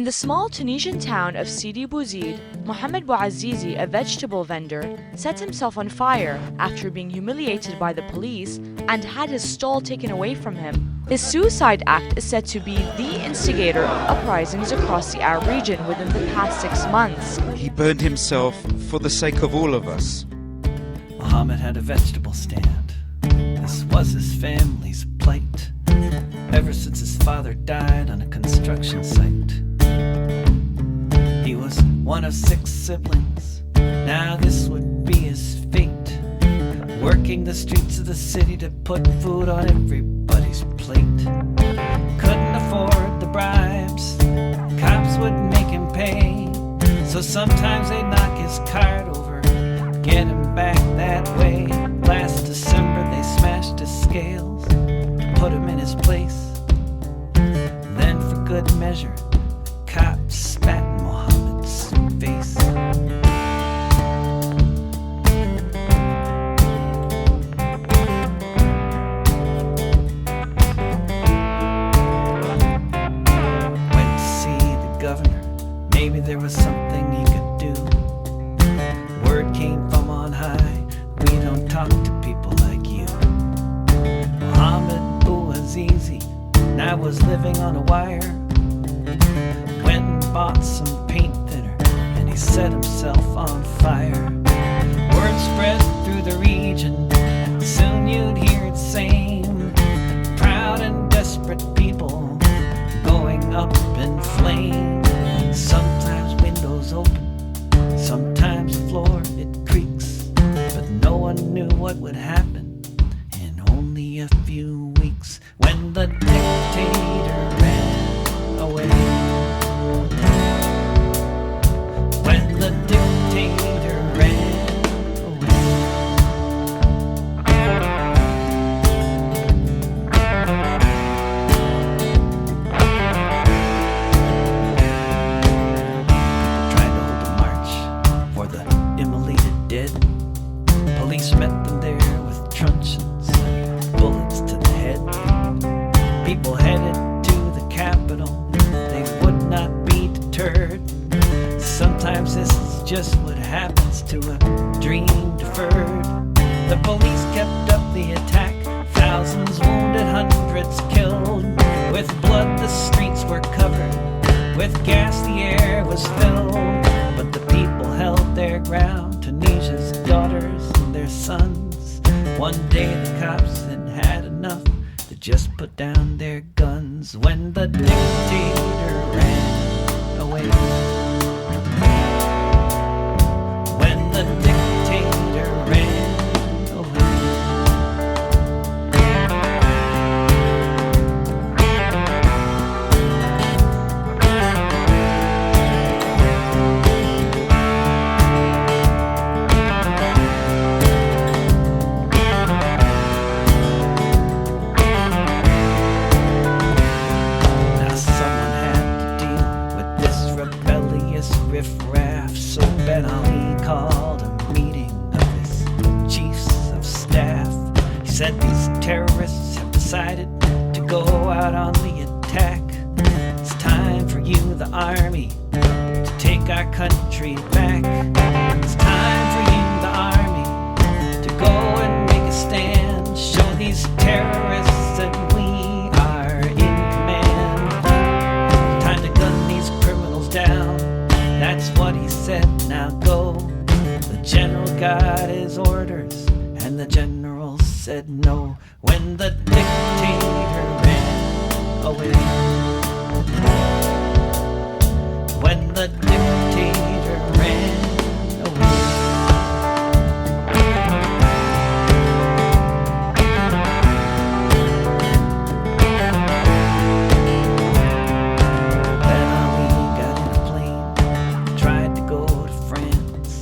In the small Tunisian town of Sidi Bouzid, Mohamed Bouazizi, a vegetable vendor, set himself on fire after being humiliated by the police and had his stall taken away from him. His suicide act is said to be the instigator of uprisings across the Arab region within the past 6 months. He burned himself for the sake of all of us. Mohammed had a vegetable stand. This was his family's plight, ever since his father died on a construction site. He was one of 6 siblings. Now this would be his fate, working the streets of the city to put food on everybody's plate. Couldn't afford the bribes, cops would make him pay, so sometimes they'd knock his cart over, get him back that way. Last December they smashed his scales to put him in his place. Then for good measure, the cops spat in Mohammed's face. Went to see the governor, maybe there was something he could do. Word came from on high, we don't talk to people like you. Mohamed Bouazizi now was living on a wire. Went and bought some paint thinner and he set himself on fire. Word spread through the region, soon you'd hear it same. Proud and desperate people going up in flames. Sometimes windows open, sometimes floor it creaks, but no one knew what would happen in only a few weeks when the dictator ran away. When the dictator ran away. Tried to hold a march for the immolated dead. Police met them there with truncheons and bullets to the head. People headed to the capital, they would not be deterred. Sometimes this is just what happens to a dream deferred. The police kept up the attack, thousands wounded, hundreds killed. With blood the streets were covered, with gas the air was filled. But the people held their ground, Tunisia's daughters and their sons. One day the cops had had enough, they just put down their guns when the dictator ran away. When the dictator ran away. Now someone had to deal with this rebellious riffraff, so Ben Ali called a meeting of his chiefs of staff. He said these terrorists have decided to go out on the attack. It's time for you, the army, to take our country back. It's time for you, the army, to go and make a stand. Show these terrorists that we are in command. Time to gun these criminals down, that's what he said, now go. The general got his orders, and the general said no. When the dictator ran away. When the dictator ran away. Ben Ali got in a plane, tried to go to France,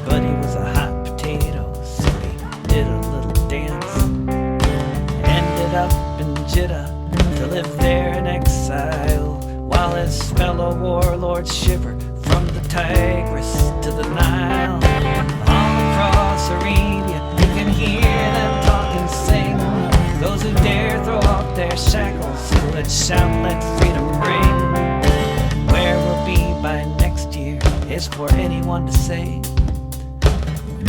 but he was a hot potato, so he did a little dance. Ended up in Jeddah to live there in exile, while his fellow warlords shiver from the Tigris to the Nile. All across Arabia you can hear them talk and sing. Those who dare throw off their shackles, let's shout, let freedom ring. Where is for anyone to say.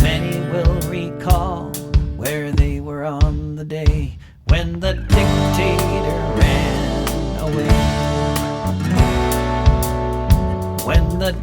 Many will recall where they were on the day when the dictator ran away. When the